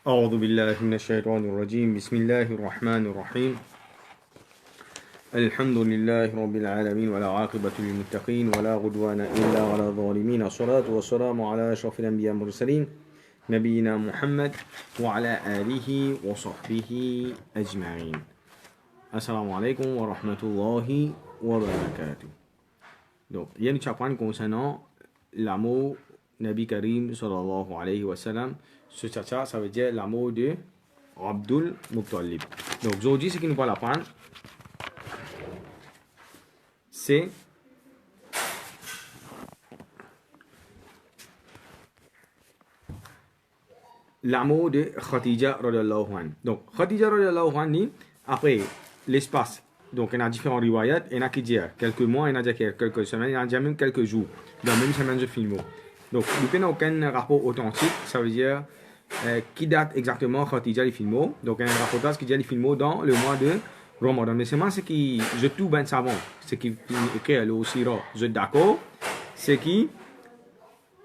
أعوذ بالله من الشيطان الرجيم بسم الله الرحمن الرحيم الحمد لله رب العالمين ولا عاقبة للمتقين ولا عدوان إلا على الظالمين الصلاة والسلام على أشرف الأنبياء والمرسلين نبينا محمد وعلى آله وصحبه أجمعين السلام عليكم ورحمة الله وبركاته. Donc, il y a une chapitre concernant l'amour Nabi Karim sallallahu alayhi wa sallam. Ce chacha, ça veut dire l'amour de Abdul Muttalib. Donc aujourd'hui, ce qui nous va l'apprendre, c'est l'amour de Khadija radhiyallahu anha. Donc Khadija radhiyallahu anha, après l'espace, donc il y a différents riwayat, il y en a qui disent quelques mois, il y en a qui disent quelques semaines, il y en a même quelques jours, dans la même semaine de film. Donc, il n'y a aucun rapport authentique, ça veut dire qui date exactement Khadija les films. Donc, il y a un rapportage qui dit les films dans le mois de Ramadan. Mais c'est moi ce qui, je tout ben savant, ce qui écrit le Sira, je d'accord, c'est qui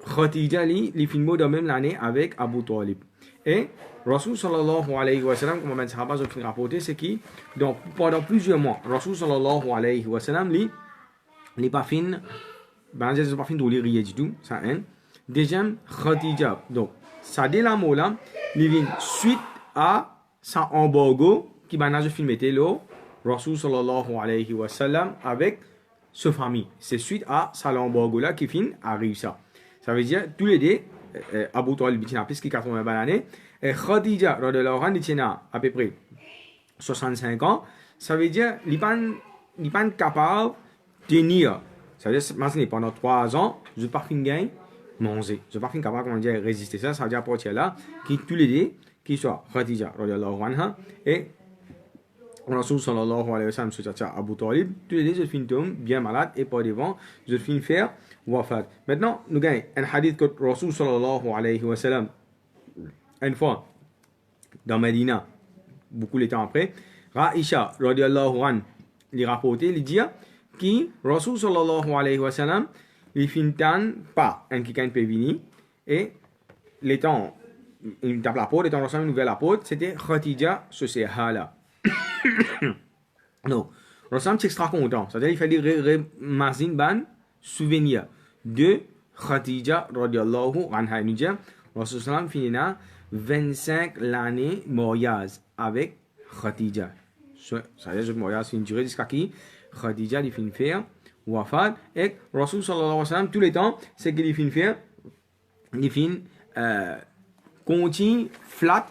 Khadija les films dans même l'année avec Abu Talib. Et Rasul sallallahu alayhi wa sallam, comme ben sahaba je finis rapporter, c'est qui donc pendant plusieurs mois, Rasul sallallahu alayhi wa sallam les pas fin ben je pas fin de lire du tout, ça hein. Deuxième, Khadija. Donc, ça dit la mot là, il vient suite à sa embargo qui va dans le film était là, Rasul sallallahu alayhi wa sallam avec sa famille. C'est suite à sa embargo là qui fin arrive ça. Ça veut dire tous les deux, Abu Talib tient plus que 80 années et Khadija radhiyallahu anha tient à peu près 65 ans. Ça veut dire il n'est pas capable de tenir. Ça veut dire maintenant pendant 3 ans, je pas fin gain manger. Je ne suis pas capable de résister. Ça veut dire apporter là, qui tous les deux, qui soit Khadija radhiyallahu anha et Rasul sallallahu alayhi wa sallam, Abu Talib, tous les deux, je finis tomber bien malade et pas devant, je finis faire wafat. Maintenant, nous gagnons un hadith que Rasul sallallahu alayhi wa sallam, une fois, dans Medina, beaucoup de temps après, Aisha radhiyallahu anha, il rapporté, il dit, qui Rasul sallallahu alayhi wa sallam, il finit pas un quelqu'un peut venir et les temps il tape la porte, les temps ensemble ouvert la porte, c'était Khadija ce c'est là. Non, ensemble c'est extra content, c'est-à-dire il fallait ramasser ban souvenir de Khadija radhiyallahu anha. Il dit Rasul sallam finit 25 l'année mariage avec Khadija. C'est-à-dire le mariage finit durer jusqu'à qui Khadija il finit faire wafat et Rasul sallallahu alayhi wa sallam tous les temps c'est qu'il finit faire il finit continue flat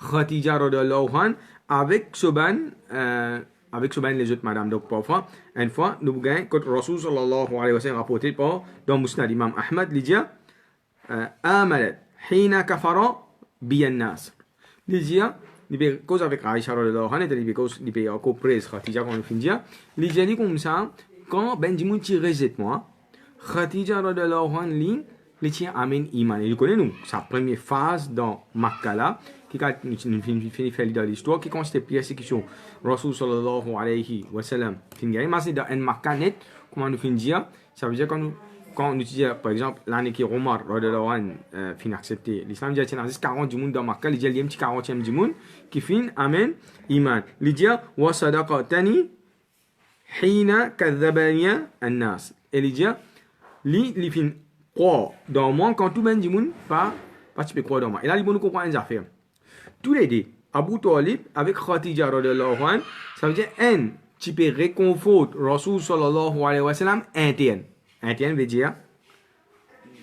Khadija radhiyallahu anha avec Soban les autres madame. Donc parfois une fois nous gagnons que Rasul sallallahu alayhi wa sallam rapporté par dans Musnad Imam Ahmad il dit amalat hina kafara bi an-nas il dit il peut cause avec Aisha radhiyallahu anha il peut encore praise Khadija quand il finit il dit comme ça quand Benjamin tire moi, Khadija radhiyallahu anha li tient amen iman. Il connaît nous sa première phase dans Makkah là qui a fini faire dans l'histoire qui consiste persécution Rasul sallallahu alayhi wa sallam fin gagné mais c'est dans un Makkah net comment nous fin dire ça veut dire quand nous disons par exemple l'année qui Omar radhiyallahu anhu fin accepter l'islam dit tiens 40 du monde dans Makkah il dit il y a un petit 40e du monde qui fin amen iman. Il dit wa sadaqatani Hina kadhabaniya an-nas. Elle dit li fin croire dans moi quand tout le monde pas tu peux croire dans moi. Et là il faut nous comprendre une affaire. Tous les deux Abu Talib avec Khadija radhiyallahu anha, ça veut dire un tu peux réconforter Rasul sallallahu alayhi wa sallam interne. Interne veut dire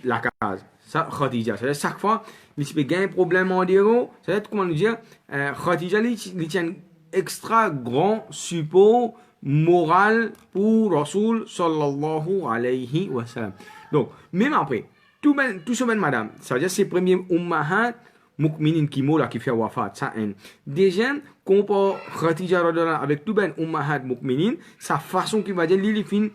la case. Ça Khadija, ça veut dire chaque fois il tu peux gagner un problème en déro, ça veut dire comment nous dire Khadija il tient extra grand support moral pour Rasul sallallahu alayhi wa sallam. Donc, même après, tout ce même madame, ça veut dire c'est premier ummahat mu'minin qui m'a qui fait wafat, ça un. Deuxième, compare Khadija radhiyallahu avec tout ben ummahat mu'minin, sa façon qui va dire l'il fin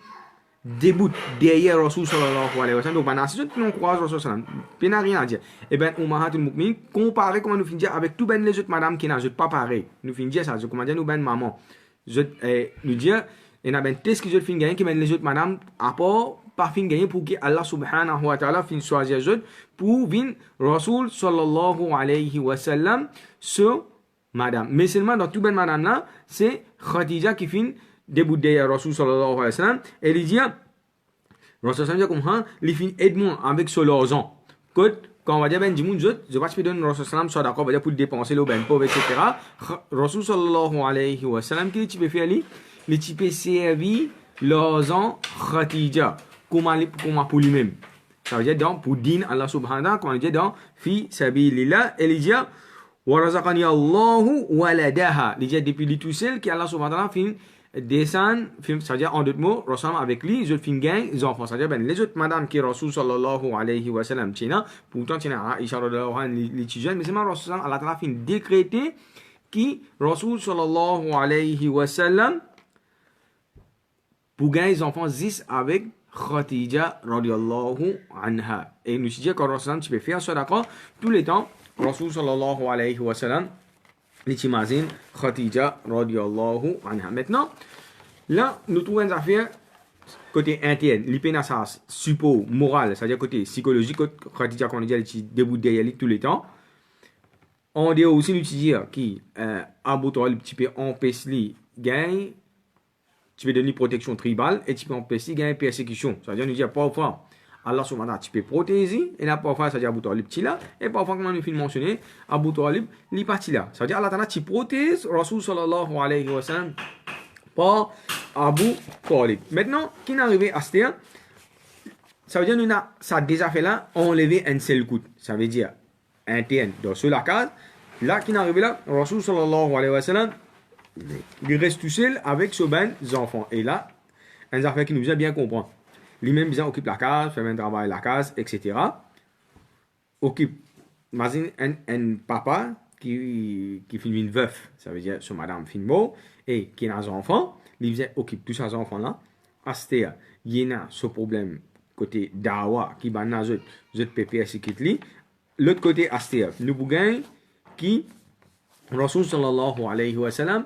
début derrière Rasul sallallahu alayhi wa sallam. Donc, maintenant, si tu non crois Rasul sallallahu alayhi wa sallam, il n'a rien à dire. Et ben ummahat mu'minin, comparé comment nous fin dire avec tout ben les autres madame qui n'a pas pareil. Nous fin dire ça, je comment dire nous ben maman. Nous dire, il y a un test que je fais gagner qui mène les autres madame à part pas fin gagner pour que Allah subhanahu wa ta'ala fin choisir eux pour vin Rasul sallallahu alayhi wa sallam sur madame. Mais seulement dans tout ben madame là, c'est Khadija qui fin début de Rasul sallallahu alayhi wa sallam. Et il dit, Rasul sallallahu alayhi wa sallam, il fin aide-moi avec ce l'argent. Quand on va dire ben dimoun je vais te donner Rasul sallam soit d'accord, on va dire pour dépenser le ben pauvre, etc. Rasul sallallahu alayhi wa sallam, qui tu peux faire lui? Les tu peux servir l'argent Khadija, comme pour lui-même. Ça veut dire donc pour din Allah subhanahu wa ta'ala, comme on dit dans fi sabilillah, et il dit wa razaqani Allahu waladaha. Il dit depuis lui tout seul que Allah subhanahu wa ta'ala fin descend, ça veut dire en d'autres mots, ressemble avec lui, je fin gain les enfants. Ça veut dire ben les autres madame qui Rasul sallallahu alayhi wa sallam tina, pourtant tina Aisha radhiyallahu anha les jeunes, mais c'est mal Rasul Allah ta'ala fin décréter qui Rasul sallallahu alayhi wa sallam pour gagner les enfants 10 avec Khadija radhiyallahu anha. Et nous disons que Rasul tu peux faire ça d'accord tous les temps. Rasul sallallahu alayhi wa sallam les t'imagines Khadija radhiyallahu anha. Maintenant, là, nous trouvons une affaire côté interne, l'hypénasas, suppos, moral, c'est-à-dire côté psychologique, Khadija qu'on dit elle debout derrière lui tous les temps. On dit aussi nous dire qui Abu Talib tu peux empêcher lui gagner, tu peux donner protection tribale et tu peux empêcher gagner persécution. C'est-à-dire nous dire parfois Allah subhanahu wa ta'ala tu peux protéger et là parfois ça dit Abu Talib petit là et parfois comme on nous mentionné Abu Talib li parti là. Ça veut dire Allah ta'ala tu protège Rasul sallallahu alayhi wa sallam par Abu Talib. Maintenant qui est arrivé à ce ça veut dire nous a ça déjà fait là enlever un seul coup. Ça veut dire interne dans sur la case là qui est arrivé là Rasul sallallahu alayhi wa sallam il reste tout seul avec ses ben enfants et là un affaire qui nous a bien comprendre. Lui-même bien occupe la case, fait un travail la case, etc. Occupe, imagine un papa qui finit une veuf, ça veut dire son madame finit mort, et qui a des enfants, il occupe tous ces enfants-là. Astéa, il y a ce problème côté dawa qui va naître, je PPS qui quitte lui. L'autre côté, Astéa, nous bougain qui, Rasul sallallahu alayhi wa sallam,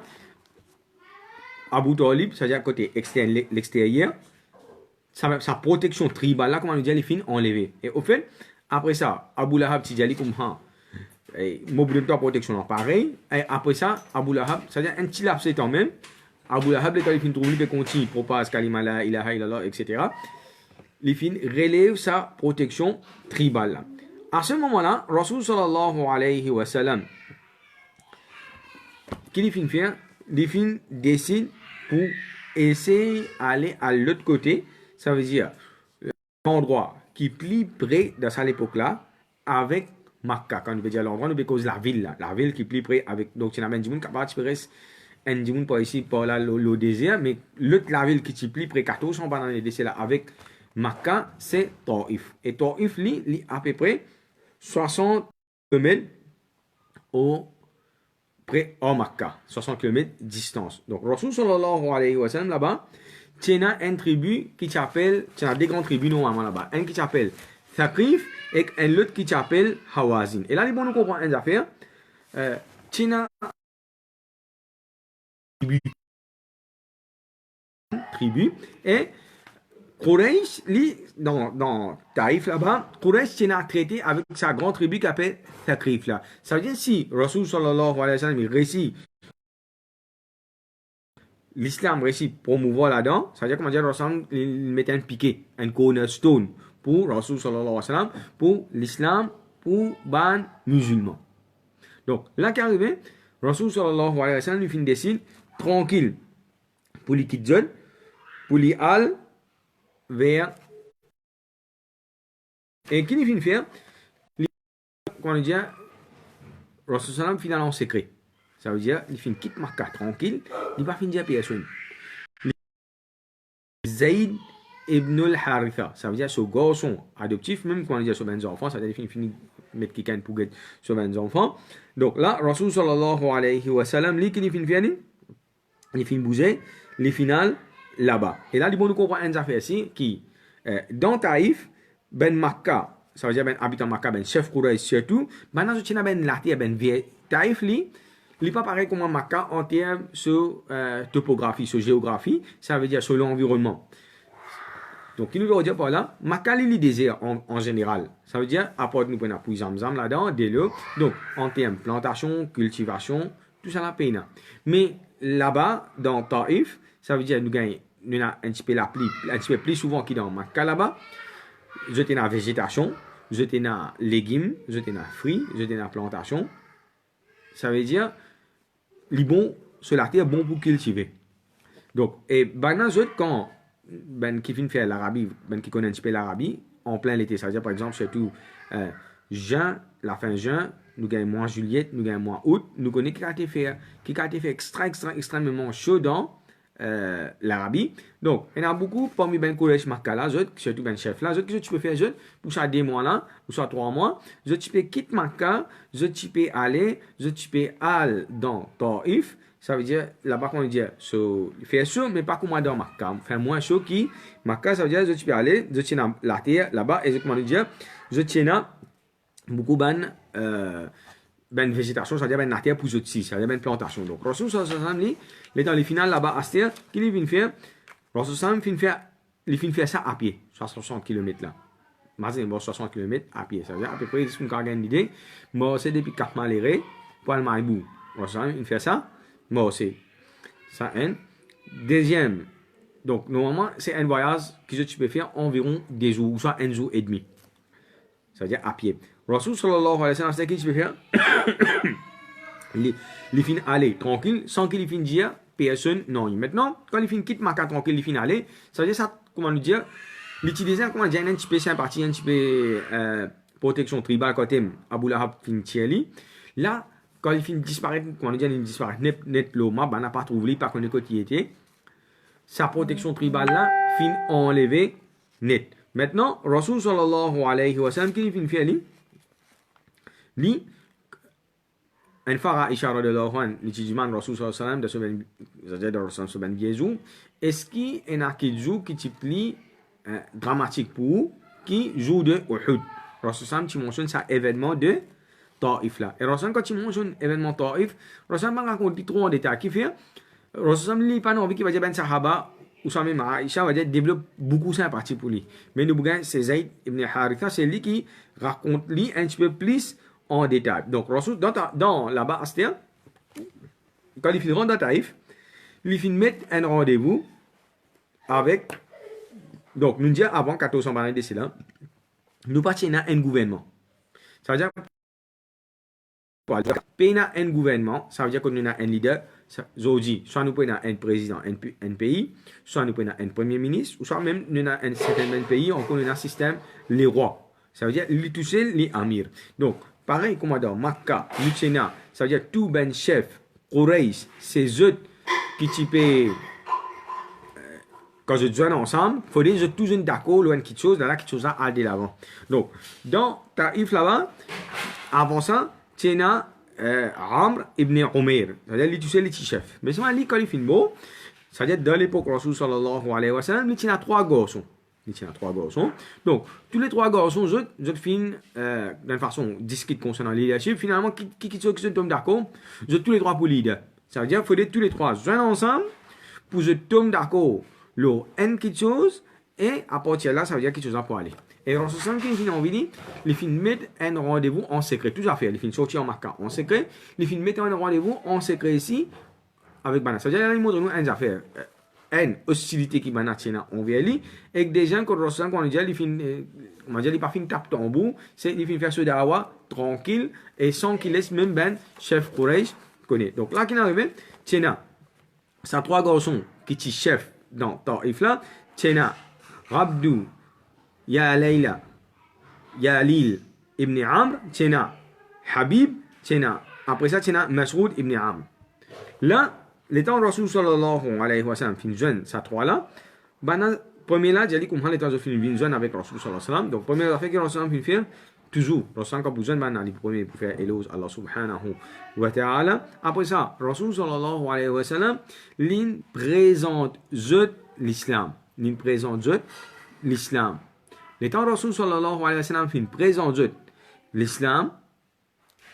Abu Talib, c'est-à-dire côté externe, l'extérieur, sa protection tribale là, comment on dit, elle est fin enlevée. Et au fait, après ça, Abu Lahab, si j'allais comme ça, mobile de protection, pareil. Et après ça, Abu Lahab, c'est-à-dire un petit laps de temps même, Abu Lahab, les fin trouver des continue, propage, kalima la ilaha illallah, etc. Les fin relève sa protection tribale là. À ce moment-là, Rasul sallallahu alayhi wa sallam, qui les fin faire, les fin décide pour essayer d'aller à l'autre côté. Ça veut dire l'endroit qui est plus près de cette époque-là avec Makkah. Quand on veut dire l'endroit, nous veut cause la ville là. La ville qui est plus près avec. Donc, tu as un dimoun capable de faire un dimoun par ici, par là, le désert. Mais l'autre, la ville qui est plus près, 14 ans pendant les décès là avec Makkah, c'est Taif. Et Taif, lui, à peu près 60 km au près en Makkah. 60 km distance. Donc, Rasul sallallahu alayhi wa sallam là-bas, tu as une tribu qui s'appelle, tu as des grandes tribus normalement là-bas. Un qui s'appelle Thaqif et un autre qui s'appelle Hawazin. Et là, il est bon de comprendre une affaire. Tu as une tribu et Quraysh, dans Taïf là-bas, Quraysh tu as traité avec sa grande tribu qui s'appelle Thaqif là. Ça veut dire si Rasul sallallahu alayhi wa sallam il réussit l'islam réussit à promouvoir là-dedans, ça veut dire comment dire, Rasul il mettait un piquet, un cornerstone pour Rasul sallallahu alayhi wa sallam, pour l'islam, pour les musulmans. Donc là qui arrive, Rasul sallallahu alayhi wa sallam lui fait une décide tranquille pour les quitter, pour les aller vers. Et qui lui fait faire, quand on dit, Rasul sallam finalement en secret. Ça veut dire, il fait une quitte Makkah tranquille, il va finir à personne. Zayd ibn al-Haritha, ça veut dire ce garçon adoptif, même quand on dit sur 20 enfants, ça veut dire qu'il finit mettre quelqu'un pour être sur 20 enfants. Donc là, Rasul sallallahu alayhi wa sallam, lui qui finit faire, il finit bouger, les finales là-bas. Et là, il faut nous comprendre une affaire ici, qui, dans Taïf, ben Makkah, ça veut dire ben habitant Makkah, ben chef Quraysh surtout, maintenant je tiens ben la terre, ben vieux Taïf, lui, il n'est pas pareil comme Makkah en termes de topographie, sur géographie, ça veut dire sur l'environnement. Donc, qui nous veut dire par là, Makali li désert en général. Ça veut dire, apporte nous prenons pour zamzam là-dedans, de l'eau. Donc, en termes plantation, cultivation, tout ça la peine. Mais là-bas, dans Taif, ça veut dire, nous avons un petit peu la pluie, un petit peu plus souvent qu'il dans Makka là-bas. Je t'ai la végétation, je t'ai la légumes, je t'ai la fruits, je t'ai la plantation. Ça veut dire, les bons sur la terre, bon pour cultiver. Donc, et ben, quand ben qui finit faire l'Arabie, ben qui connaît un petit peu l'Arabie, en plein l'été, ça veut dire par exemple surtout juin, la fin juin, nous gagnons mois juillet, nous gagnons mois août, nous connaissons qui a été fait extrêmement chaud dans l'Arabie. Donc, il y en a beaucoup parmi ben collège Makka là, surtout ben chef là, que tu peux faire pour ça 2 mois là, ou soit 3 mois, tu peux quitter Makka, tu peux aller dans Taif. Ça veut dire, là-bas, on dit, il fait chaud, mais pas comme dans Makkah. Il fait moins chaud qui Makkah, ça veut dire, je peux aller, je tiens dans la terre, là-bas, et comment dire, je tiens dans beaucoup ben végétation, ça veut dire, ben la terre pour je ça veut dire, ben plantation. Donc, Rasul sallallahu alayhi wa sallam, il est dans les finales là-bas, à Astir, qu'il vient faire, Rasul sallallahu alayhi wa sallam, il vient faire ça à pied, 60 km là. Mazin, 60 km à pied, ça veut dire, à peu près, c'est une une idée, moi, c'est depuis Cap Maléré, pour le Maïbou. Rasul sallallahu il fait ça. Moi aussi. Ça, un. Deuxième, donc normalement, c'est un voyage que tu peux faire environ 2 jours, ou soit 1 jour et demi. Ça veut dire à pied. Rasul sallallahu alayhi wa sallam, c'est ce que tu peux faire. Les fins aller tranquille, sans qu'il finisse dire personne non. Maintenant, quand les fins quitte Makkah tranquille, les fins aller, ça veut dire ça, comment nous dire, l'utiliser, comment dire, un petit peu sympathie, un petit peu protection tribale, côté Abu Lahab fin tieli. Là, quand il finit disparaître, comment dire, il disparaît net l'eau, on n'a pas trouvé, pas qu'on est côté était. Sa protection tribale là, fin enlevée net. Maintenant, Rasul sallallahu alayhi wa sallam, qui fin fait lui, un fois Aisha radhiyallahu anha, l'utilisement Rasul sallallahu alayhi wa sallam, c'est-à-dire de Rasul sallallahu alayhi wa sallam, est-ce qu'il y a un qui est dramatique pour qui joue de Uhud. Rasul sallallahu tu mentionnes ça événement de Taif là. Et Rasul quand tu mentionnes événement Taif, Rasul va raconter trop en détail. Qui fait Rasul n'est pas envie qui va dire ben sahaba ou ça même Aisha va dire développe beaucoup sympathie pour lui. Mais nous regardons c'est Zayd ibn Haritha, c'est lui qui raconte lui un petit peu plus en détail. Donc Rasul dans là-bas Astia, quand il rentre dans Taif, il finit mettre un rendez-vous avec. Donc nous disons avant 1400 de cela, nous partions à un gouvernement. Ça veut dire Pena un gouvernement, ça veut dire qu'on a un leader, soit nous prenons un président, un pays, soit nous prenons un premier ministre, ou soit même nous avons un certain pays, on connaît un système, les rois. Ça veut dire les tout seul, les amirs. Donc, pareil comme dans Makkah, Lucena, ça veut dire tout ben chef, Quraysh, c'est eux qui typent. Quand je joue ensemble, il faut dire que tous un d'accord, ou quelque chose, là, quelque chose à aller l'avant. Donc, dans Taif là-bas, avant ça, tu as Amr ibn Umair, c'est-à-dire lui, tu sais, les petits chefs. Mais c'est lui, quand il finit beau, c'est-à-dire dans l'époque Rasul sallallahu alayhi wa sallam, il y a 3 garçons. Donc, tous les 3 garçons, je finis d'une façon discrète concernant le leadership. Finalement, qui sont d'accord, je tous les 3 pour leader. Ça veut dire qu'il faut dire tous les 3 joindre ensemble pour se tomber d'accord. L'eau, quelque chose, et à partir de là, ça veut dire quelque chose à pour aller. Et en ce sens, il envie de les films mettent un rendez-vous en secret. Tout à fait, les films sortir en Makkah en secret. Les films mettent un rendez-vous en secret ici avec Bana. Ça veut dire qu'ils montrent nous une affaire, une hostilité qui Bana tient envers lui. Et que des gens, quand on dit, les films, on va dire, les pas films tapent en bout, c'est les films faire ce dawa tranquille et sans qu'il laisse même ben chef Quraysh connaît. Donc là, qui est arrivé, tiens, ça 3 garçons qui sont chefs dans Taif là, tiens, Rabdou, Ya Layla, Ya Lil ibn Amr, tiens, Habib, tiens, après ça, tiens, Mas'oud ibn Amr. Là, l'étant Rasul sallallahu alayhi wa sallam, fin jeune, ça 3 là, premier là, j'ai dit comment l'étant fin jeune avec Rasul sallallahu alayhi wa sallam, donc premier affaire que Rasul fin faire, toujours, Rasul quand besoin, les premiers pour faire éloge à Allah subhanahu wa ta'ala. Après ça, Rasul sallallahu alayhi wa sallam, l'in présente l'islam. L'in présente l'islam. L'étant Rasul sallallahu alayhi wa sallam, fin présente l'islam,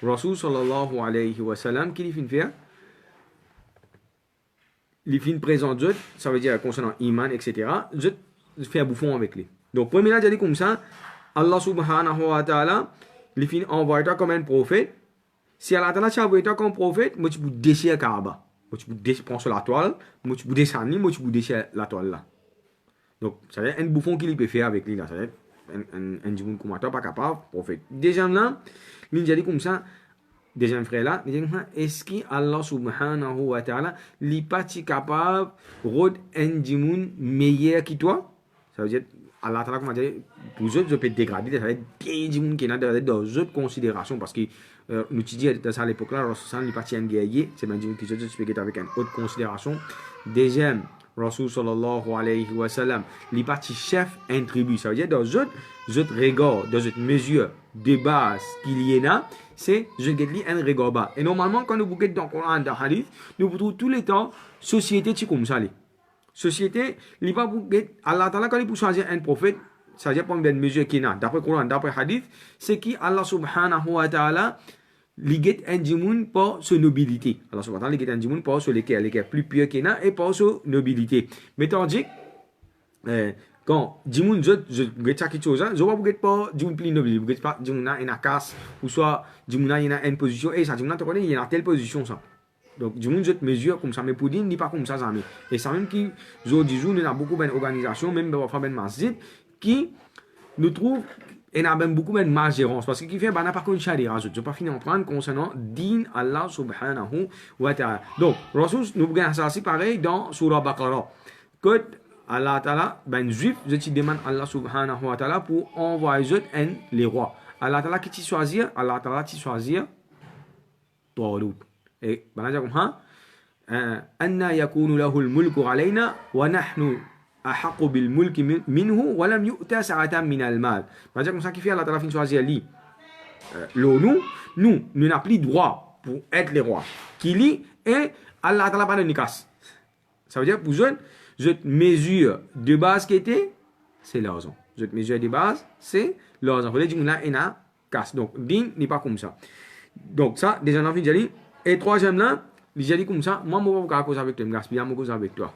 Rasul sallallahu alayhi wa sallam, qui fin faire, les fins présentes, ça veut dire concernant iman, etc. faire bouffon avec lui. Donc, premier là, j'ai dit comme ça, Allah subhanahu wa ta'ala, il finit envoyer toi comme un prophète. Si Allah ta'ala t'a envoyé toi comme prophète, moi tu peux déchirer Kaaba. Moi tu peux prendre sur la toile, moi tu peux descendre, moi tu peux déchirer la toile là. Donc, ça veut dire un bouffon qu'il peut faire avec lui là. Ça veut dire un djimoun comme toi, pas capable, prophète. Deuxième là, il a dit comme ça, deuxième frère là, il dit est-ce que Allah subhanahu wa ta'ala n'est pas capable de rendre un djimoun meilleur que toi? Ça veut dire, Allah ta'ala, comme on dit, pour eux, je peux dégrader, ça veut dire des djimoun qui sont dans d'autres considérations, parce que nous disons dans ça à l'époque là, Rasul n'est pas un guerrier, c'est un djimoun qui se peut avec une autre considération. Deuxième, Rasul sallallahu alayhi wa sallam, il n'est pas chef un tribu, ça veut dire dans d'autres regards, dans d'autres mesures de base qu'il y en a, c'est je dis un regard bas. Et normalement, quand nous bouquons dans le Coran, dans le Hadith, nous trouvons tous les temps, société, c'est comme ça. Société, il va bouquer, Allah Ta'ala, quand il peut choisir un prophète, ça veut dire pas une mesure qu'il y a, d'après le Coran, d'après le Hadith, c'est qui Allah subhanahu wa ta'ala, il get un djimoun pour sa nobilité. Allah subhanahu wa ta'ala, il get un djimoun pour ce lesquels plus pur qu'il y a et pour sa nobilité. Mais tandis quand djimoun je get ça quelque chose, je vois vous get pas djimoun plus noble, vous get pas djimoun a une casse ou soit djimoun a une position et ça djimoun tu connais il y a telle position ça. Donc djimoun je mesure comme ça mais pour dire n'est pas comme ça jamais. Et ça même qui je dis nous a beaucoup d'organisations même parfois ben masjid qui nous trouve et n'a même beaucoup de malgérance parce que qui fait n'a pas contre charia je pas fini en prendre concernant din Allah subhanahu wa ta'ala. Donc Rasul nous gagne ça aussi pareil dans surah Baqarah que Allah Ta'ala, ben juif, je te demande Allah subhanahu wa ta'ala pour envoyer les rois. Allah Ta'ala qui t'y choisir, Allah Ta'ala t'y choisir Talut. Et ben là, comme anna yakunu lahu al-mulku alayna wa nahnu ahaqu bil mulki minhu wa lam yu'ta sa'atan min al-mal. Ben là, comme ça qui fait Allah Ta'ala fin choisir lui. Nous n'avons plus droit pour être les rois. Qui lit et Allah Ta'ala pas de nikas. Ça veut dire pour je mesure de base qui était, c'est l'argent. Je mesure de base, c'est l'argent. Vous voulez dire là, il y a casse. Donc, din n'est pas comme ça. Donc, ça, déjà, on a dit. Et troisième là, il a dit comme ça, moi, je ne vais pas causer avec toi, je vais pas causer avec toi.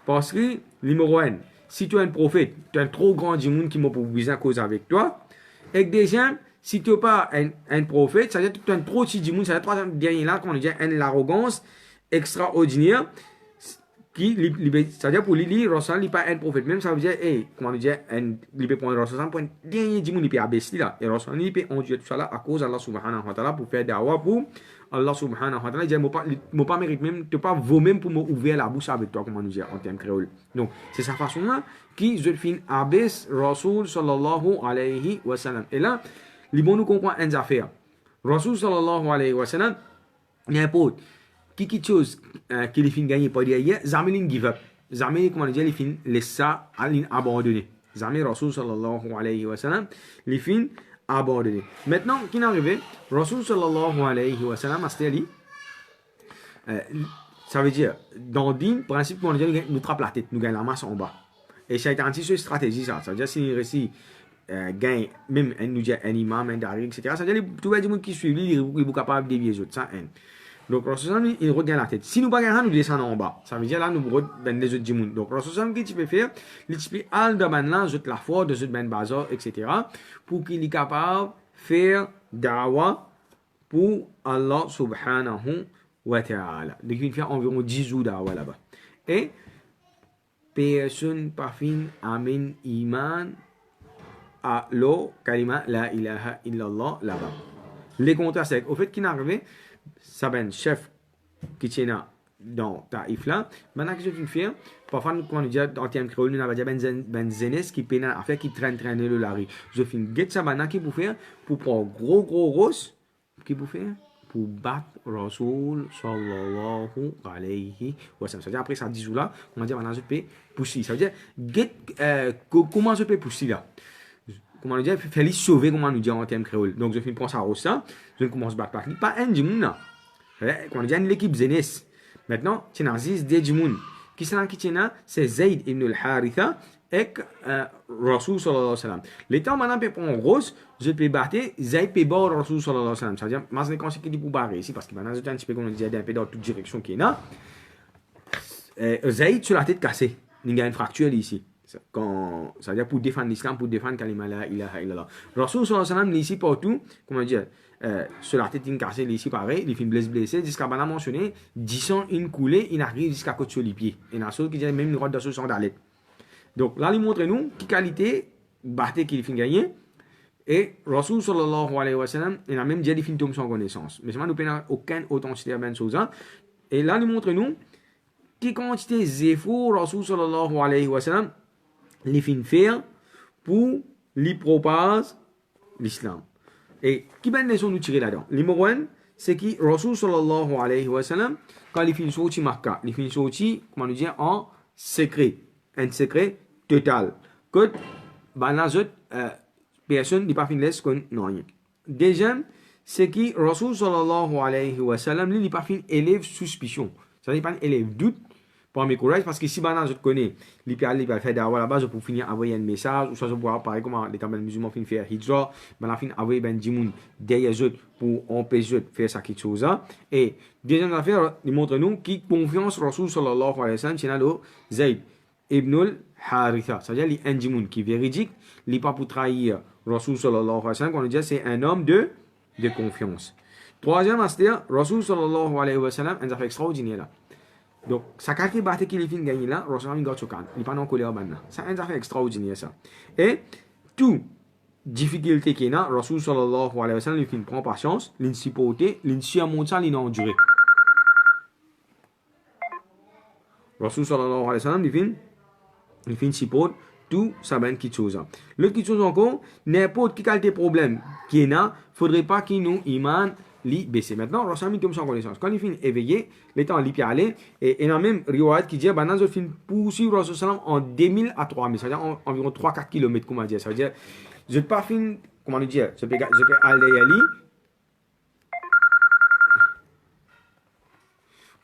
Parce que, numéro un, si tu es un prophète, tu es un trop grand djimoun qui m'a pour besoin causer avec toi. Et deuxième, si tu n'es pas un prophète, ça veut dire que tu es un trop petit djimoun, ça veut dire troisième dernier là, qu'on dit, l'arrogance extraordinaire. C'est-à-dire pour lui, Rasul n'est pas un prophète. Même ça veut dire, comment on dit, il peut prendre Rasul pour un dernier djimoun, il peut abaisser là. Et Rasul, il peut endurer tout ça là à cause d'Allah subhanahu wa ta'ala pour faire da'wah pour Allah subhanahu wa ta'ala. Il dit, je ne pas mérite même, tu pas vaut même pour m'ouvrir la bouche avec toi, comme on nous dit en termes créoles. Donc, c'est sa façon là qui, je fin abaisse Rasul sallallahu alayhi wa sallam. Et là, les bons nous comprennent une affaire. Rasul sallallahu alayhi wa sallam, il y a un pote. Quelque chose qui les fin gagner par derrière, jamais give up. Jamais, comment dire, les fin laisser ça abandonner. Jamais Rasul sallallahu alayhi wa sallam, les fin abandonner. Maintenant, qui est arrivé, Rasul sallallahu alayhi wa sallam, ça veut dire, dans le din, principe, comment dire, nous trappe la tête, nous gagne la masse en bas. Et c'est une stratégie, ça. Ça veut dire, si il réussit, gagne, même, nous dit, un imam, un dari, etc. Ça veut dire, tout le monde qui suit lui, il est capable de dévier les autres. Ça, donc, Rasul il regarde la tête. Si nous ne pas nous descendons en bas. Ça veut dire là, nous regardons les autres djimoun. Donc, Rasul qu'est-ce qu'il peut faire? Il peut aller dans là, la foi, de ce ben bazar, etc. pour qu'il est capable de faire da'wah pour Allah subhanahu wa ta'ala. Donc, il fait environ 10 jours da'wah là-bas. Et personne pas fin amin iman à l'eau kalima la ilaha illallah là-bas. Les contrats secs. Au fait, qu'il est arrivé, ça ben chef qui tient dans Taïf là, maintenant que je viens faire, parfois quand on dit en termes créoles, nous avons dit ben zenes qui peine à faire qui traîne le lari. Je finis get ça maintenant qui pour faire pour prendre gros rose qui pour faire pour battre Rasul sallallahu alayhi wa sallam. C'est-à-dire après ça 10 jours là, on dit maintenant je peux pousser. Ça veut dire get comment je peux pousser là. Comment nous dire, faire les sauver, comment nous dire en termes créoles. Donc, je finis prendre ça au sein, je commence à battre par pas un djimoun là. Comment nous dire, l'équipe Zenes. Maintenant, tu as 10 djimoun. Qui c'est là qui tient là? C'est Zayd ibn al-Haritha et Rasul sallallahu alayhi wa sallam. L'état maintenant, je prends rose, je peux battre Zayd peut battre Rasul sallallahu alayhi wa sallam. C'est-à-dire, moi, je ne sais pas pour barrer ici, parce que maintenant, je suis un petit peu, comme on dit, un peu dans toute direction qui est là. Zayd sur la tête cassée. Il y a une fracture ici. C'est-à-dire pour défendre l'islam, pour défendre kalima la ilaha illallah. Rasul sallallahu alayhi wa sallam, ici partout, comment dire, sur la tête, il cassé, ici pareil, il fait blessé, jusqu'à maintenant mentionné, 10 ans, une coulée, il arrive jusqu'à côté sur les pieds. Et il y a qui dit même une route de ce sandales. Donc là, il montre nous, qui qualité, bâté qu'il fait gagner. Et Rasul sallallahu alayhi wa sallam, il a même dit qu'il tombe sans connaissance. Mais ça, nous n'a aucune authenticité à ben chose. Et là, il montre nous, qui quantité zéfo Rasul sallallahu alayhi wa sallam, les fin faire pour les propager l'islam. Et qui ben leçon nous tirer là-dedans? Numéro 1, c'est que Rasul sallallahu alayhi wa sallam, quand il fait sorti Makkah, il fait sorti, comment nous dire, en secret. Un secret total. Que, ben là, personne n'est pas fin laisse qu'on n'a rien. Deuxième, c'est que Rasul sallallahu alayhi wa sallam, lui, il n'est pas fin élève suspicion. Ça n'est pas un élève doute. Pour mes courage, parce que si maintenant je te connais, il peut faire d'avoir la base pour finir envoyer un message, ou soit je pourrais pareil comment les camarades musulmans finissent faire hijra, ben la fin envoyer ben djimoun derrière eux pour empêcher de faire ça quelque chose. Et deuxième affaire, il montre nous qui confiance Rasul sallallahu alayhi wa sallam, c'est là le Zayd ibn al-Haritha, c'est-à-dire il un djimoun qui est véridique, il n'est pas pour trahir Rasul sallallahu alayhi wa sallam, qu'on dit c'est un homme de confiance. Troisième, c'est-à-dire Rasul sallallahu alayhi wa sallam, un affaire extraordinaire là. Donc, ça qualité bâti qu'il fin gagné là, Rasul il choquant. Il n'est pas en colère maintenant. C'est un affaire extraordinaire ça. Et tout difficulté qu'il y a, Rasul sallallahu alayhi wa sallam, il fin prend patience, il supporter, il surmonte ça, il endure. Rasul sallallahu alayhi wa sallam, il fin supporter tout ça ben quelque chose. Le quelque chose encore, n'importe quel qualité problème qu'il y a, faudrait pas qu'il nous iman li baissé. Maintenant, Rasul comme sans connaissance. Quand il finit éveillé, les temps li aller et il y a même riwayat qui dit ben je fin poursuivre Rasul sallam en 2000 à 3000, c'est-à-dire environ 3-4 km comment dire. Ça veut dire je pas fin comment dire, je peux aller ali.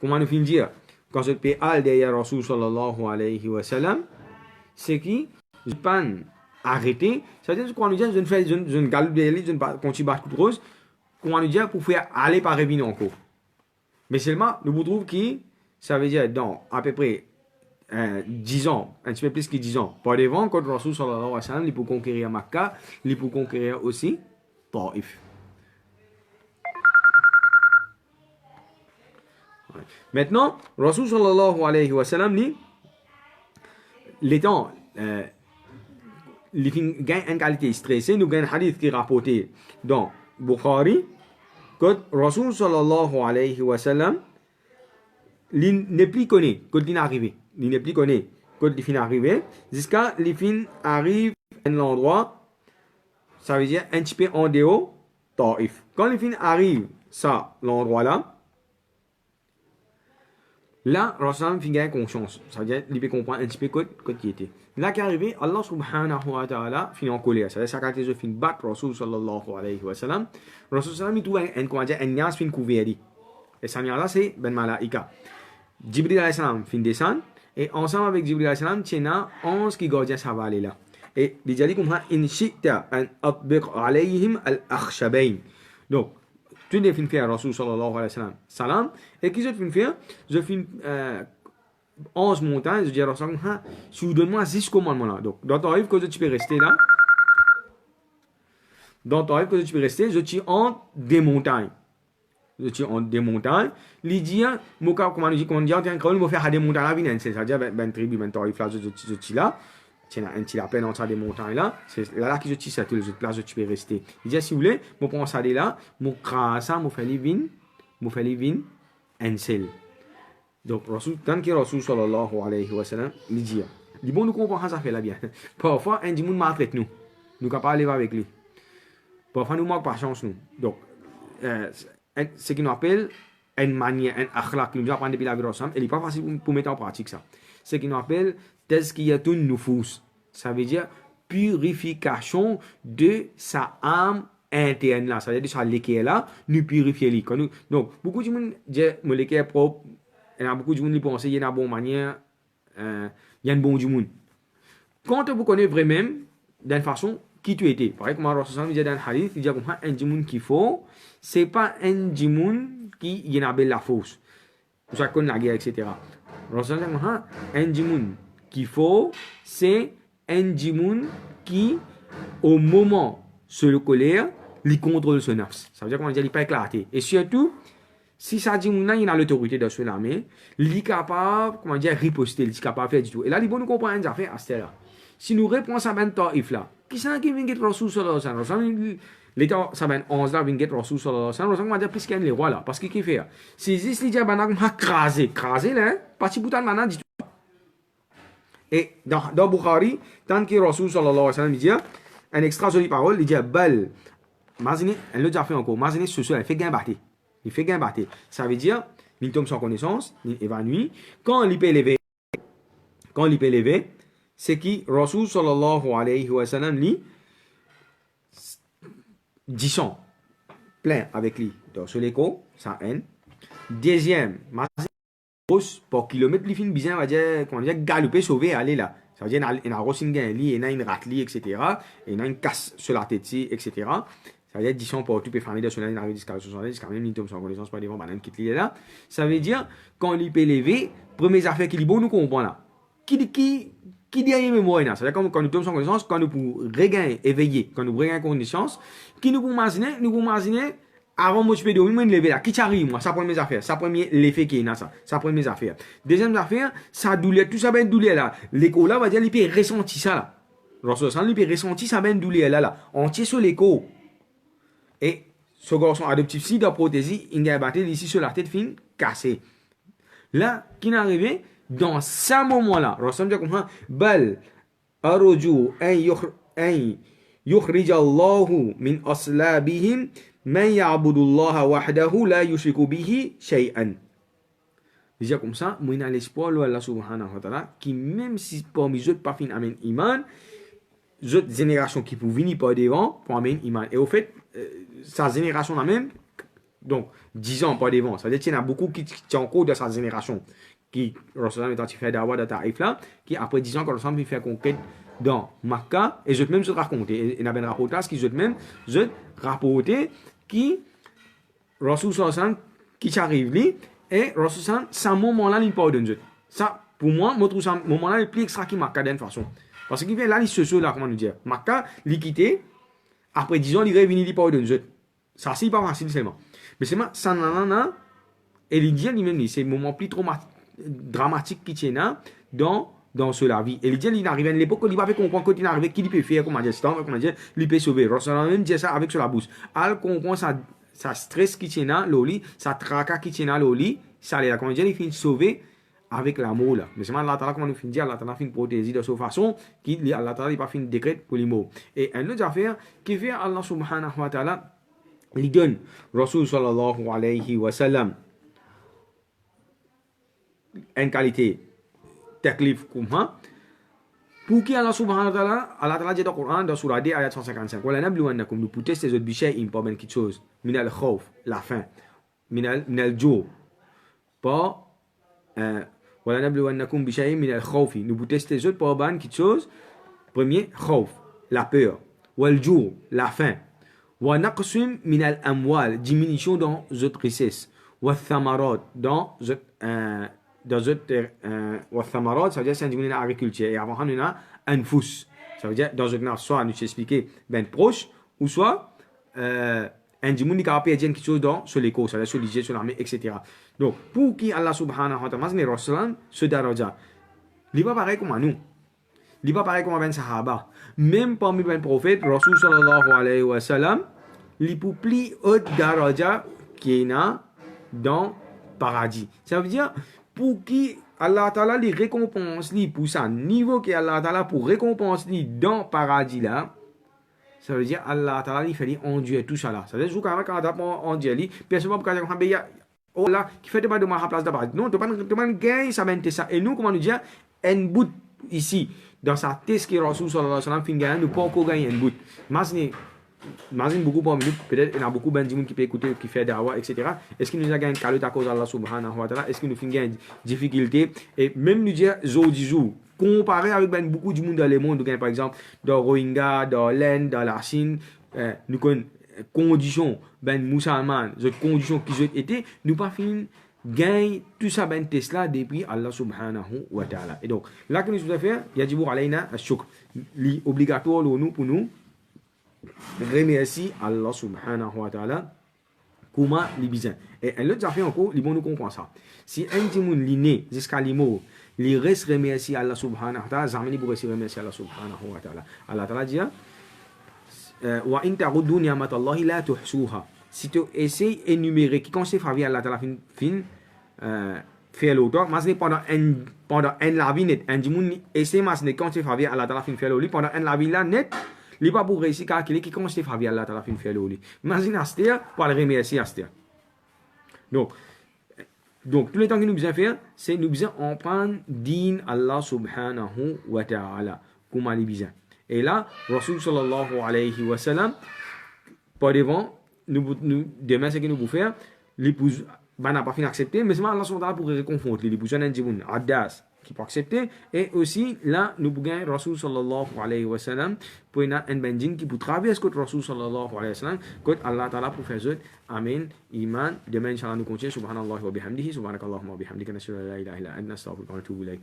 Comment nous fin dire quand je peux aller derrière Rasul sallallahu alayhi wa sallam, c'est qui je pas arrêter, c'est-à-dire quand nous dit je ne fais je ne galop derrière lui, je ne continue battre coup de rose. Comment nous dire pour faire aller par revenir encore. Mais seulement, nous vous trouvons que ça veut dire dans à peu près 10 ans, un petit peu plus que 10 ans, par devant, quand Rasul sallallahu alayhi wa sallam, il peut conquérir Makkah, il peut conquérir aussi Taif. Maintenant, Rasul sallallahu alayhi wa sallam, les temps, il gagne une qualité stressée, nous gagnons un hadith qui est rapporté dans Bukhari, que Rasul sallallahu alayhi wa sallam, il n'est plus connu quand il est arrivé. Il n'est plus connu quand il est arrivé, jusqu'à il fin arrive à un endroit, ça veut dire un petit peu en dehors, Taif. Quand il fin arrive, ça, l'endroit là, là, Rasul fin gagne conscience. Ça veut dire qu'il peut comprendre un petit peu quand il était. Là qui est arrivé, Allah subhanahu wa ta'ala finit en colère. C'est-à-dire ça quand il fin battre Rasul sallallahu alayhi wa sallam. Rasul sallam il trouve un nias fin couvert. Et ça nias là c'est ben malaika. Jibril alayhi salam fin descend et ensemble avec Jibril alayhi salam tient 11 qui gardiens ça va aller là. Et il dit comme ça in shi'ta an atbiq alayhim al-akhshabayn. Donc tout les fin faire Rasul sallallahu alayhi wa sallam. Salam et qui je fin faire, je fin 11 montagnes, je dis à Rasul, si vous donnez-moi 6 commandements là. Donc, dans ton rêve, que tu peux rester là. Dans ton rêve, que tu peux rester, je tire en des montagnes. Je tire en des montagnes. L'idée, comment on dit, quand on dit, on va faire des montagnes là, c'est-à-dire, ben tribu, ben ton rêve là, je tire là. Tiens, un petit appel entre des montagnes là. C'est là que je tire ça, tous les autres places, tu peux rester. Il dit, si vous voulez, je prends ça là, je crase ça, je fais les vins, un seul. Donc, tant que Rasul sallallahu alayhi wa sallam, il dit, bon, nous comprenons ça fait là bien. Parfois, un djimoun maltraite nous. Nous ne pouvons pas aller avec lui. Parfois, nous manquons patience nous. Donc, ce qu'on appelle une manière, un akhlaq, nous apprend depuis la vie de Rasul, il n'est pas facile pour mettre en pratique ça. Ce qu'on appelle tazkiyatun nufus. Ça veut dire purification de sa âme interne là. Ça veut dire de sa l'équerre là, nous purifier. Donc, beaucoup de gens disent, mon l'équerre propre. Il y a beaucoup de gens qui pensent qu'il y a une bonne manière, il y a une bonne du monde. Quand vous connaissez vraiment, d'une façon, qui tu étais. Par exemple, Rasul dit dans le hadith, il dit comme un djimoun qu'il faut, c'est pas un djimoun qui y a la fausse. Vous savez la guerre, etc. Rasul dit un djimoun qu'il faut, c'est un djimoun qui, au moment se le colère, il contrôle son nafs. Ça veut dire qu'on dit il n'est pas éclaté. Et surtout, si ça dit il a l'autorité de se l'armée, il est capable, comment dire, riposter, il est capable de faire du tout. Et là, il faut nous comprendre une affaire à ce là. Si nous répondons à ben taif là, qui c'est qui vient de Rasoul sallallahu alayhi wa sallam? L'état ça ben 11 là vient de Rasoul sallallahu alayhi wa sallam, on va dire plus qu'il y a les rois là, parce qu'il fait. Si ici il dit ben a crasé là, parti boutan maintenant dit tout. Et dans Bukhari, tant que Rasoul sallallahu alayhi wa sallam dit un extra jolie parole, il dit bal Mazine, elle l'a déjà fait encore. Mazine, ce soir, elle fait gain batté. Il fait gain batté. Ça veut dire, il tombe sans connaissance, il évanoui. Quand il peut lever, c'est qui Rasul sallallahu alayhi wa sallam lui, disons, plein avec lui. Donc, sur l'écho, ça haine. Deuxième, Mazine, pour kilomètre, il finit bien, on va dire, galoper, sauver, aller là. Ça veut dire, il a reçu une gain, il a une ratli, etc. Et il a une casse sur la tête, etc. Ça veut dire 10 ans pour tout peut faire de cela, il arrive jusqu'à 70, quand même, il tombe sans connaissance, pas devant, banane, quitte là. Ça veut dire, quand il peut lever, première affaire qu'il est bon, nous comprenons là. Qui dit mémoire là? Ça veut dire, quand nous tombons sans connaissance, quand nous pouvons regagner, éveiller, quand nous regagner connaissance, qui nous pouvons imaginer, avant moi, je peux dire, oui, moi, lever là, qui t'arrive, moi, ça première affaire, ça premier, l'effet qui est là, ça première affaire. Deuxième affaire, ça douleur, tout ça, ben douleur là. L'écho là, va dire, il peut ressentir ça là. Lorsque il peut ressentir ça, ben douleur là, entier sur l'écho. Et ce garçon adoptif, si dans prothésie, il a battu ici sur la tête fine, cassée. Là, qui est arrivé, dans ce moment-là, Rasul dit comme bal arju an yukhrij Allahu min aslabihim man ya'budu Allah wahdahu la yushriku bihi shay'an. Il dit comme ça, moi, il a l'espoir, Allah subhanahu wa ta'ala, qui même si parmi eux, pas fin amen iman, autres générations qui peuvent venir par devant pour amener iman. Et au fait, sa génération là même, donc 10 ans par devant, ça veut dire qu'il y en a beaucoup qui sont encore de sa génération, qui, Rasulallah est fait d'avoir de Taïf là, qui après 10 ans, quand Rasulallah fait conquête dans Makkah, et je même se raconter, et il y a un rapportage qui je même, je rapporter qui, Rasulallah qui arrive là, et Rasulallah, ce moment-là, il pardonne. Ça, pour moi, je trouve ce moment-là le plus extra qui Makkah d'une façon. Parce qu'il vient là, il se là, comment nous dire. Makkah, il quitté, après 10 ans, il est revenu, il pardonne. Ça, c'est pas facile seulement. Mais c'est ça, nanana, et il dit lui-même, c'est le moment plus dramatique qui tient là, dans cela vie. Et il dit, il arrive à l'époque, il va faire comprendre quand il arrive, qu'il peut faire, comment dire, il peut sauver. Rasulallah même dit ça avec sur la bouche. Elle comprend ça stress qui tient là, l'oli, ça tracas qui tient là, l'oli, ça allait là, comment dire, il finit de sauver avec l'amour là. Mais c'est Allah Ta'ala, comment nous finit dire, Allah Ta'ala finit protéger de cette façon, qui Allah Ta'ala, il pas fin de décret pour les mots. Et un autre affaire, qui fait Allah subhanahu wa ta'ala, il donne Rasul sallallahu alayhi wa sallam une qualité taklif comme ça, pour qui Allah subhanahu wa ta'ala, Allah Ta'ala dit dans le Coran, dans Surah 2, ayat 155, wa la nabluwannakum, nous pour tester les autres bichets, pas bien quelque chose, minal khawf, la faim, minal jour, pas, wala nabluwannakum bishay'in min al-khawf, nous pour tester les autres pas ban quelque chose. Premier khawf, la peur, wal ju', la faim, wa naqsun min al-amwal, diminution dans autres richesses, wa thamarat, dans wa thamarat, ça veut dire c'est une agriculture, et avant on a anfus, ça veut dire dans autres soit nous expliquer ben proche ou soit un djimoun qui a perdu quelque chose dans sur l'écho, sur l'hygiène, sur l'armée, etc. Donc, pour qui Allah subhanahu wa ta'ala, mais Rasulallah, ce daraja, il n'est pas pareil comme nous. Il n'est pas pareil comme un sahaba. Même parmi les prophètes, Rasul sallallahu alayhi wa sallam, il peut plus haut daraja qui est dans le paradis. Ça veut dire, pour qui Allah ta'ala les récompense, pour ça, niveau que Allah ta'ala pour récompense dans le paradis là, ça veut dire Allah Ta'ala il fait enduire tout ça là. Ça veut dire quand on enduire lui, personne ne peut pas dire oh là qui fait de ma place d'abord. Non, tu pas gagner ça ben ça. Et nous comment nous dire un bout ici dans sa thèse que Rasul sallallahu alayhi wa sallam fin gagner nous pas encore gagner un bout. Imagine beaucoup parmi nous, peut-être il y a beaucoup de gens qui peuvent écouter, qui fait dawa, etc. Est-ce qu'il nous a gagné calotte à cause d'Allah subhanahu wa ta'ala? Est-ce qu'il nous fait gagner difficulté? Et même nous dire jour du jour, comparé avec ben, beaucoup du monde dans le monde, par exemple, dans Rohingya, dans l'Inde, dans la Chine, nous connaissons conditions, ben musulmans, les conditions qui ont été, nous pas fini gagne tout ça ben Tesla depuis Allah subhanahu wa ta'ala. Et donc, là que nous devons faire, yajibu alayna ash-shukr. Obligatoire pour nous remercier Allah subhanahu wa ta'ala comment les besoins. Et l'autre affaire encore, les bons nous comprend ça. Si un timoun li né jusqu'à l'imo, li reste remercier Allah subhanahu wa ta'ala, zamani pour rester remercier Allah subhanahu wa ta'ala. Allah ta'ala dit wa in ta'uddu ni'matallahi la tuhsuha. Si tu essaies d'énumérer qui conseille faveur Allah ta'ala fin faire l'autre, mais pendant un la vie net, un timoun essaie mais conseille faveur Allah ta'ala fin faire l'autre pendant un la vie là net. Il pas pour réussir calculer qui conseille faveur Allah ta'ala fin faire l'autre. Imagine Astia pour le remercier Astia. Donc, tous les temps que nous besoin faire, c'est nous besoin en prendre din Allah subhanahu wa ta'ala. Comment les besoin. Et là, Rasul sallallahu alayhi wa sallam, par devant, nous demain, ce que nous pouvons faire, l'épouse, n'a pas fini d'accepter, mais c'est Allah subhanahu wa ta'ala pour réconforter l'épouse, un individu, Addas, qui peut accepter. Et aussi, là, nous pouvons gagner Rasul sallallahu alayhi wa sallam, pour un bending qui peut traverser contre Rasul sallallahu alayhi wa sallam, contre Allah ta'ala pour faire ça. Amen. Iman. Demain, Inch'Allah, nous continuons. Subhanallah wa bihamdihi. Subhanakallahumma wa bihamdika. Nashhadu an la ilaha illa anta astaghfiruka wa atubu ilayk.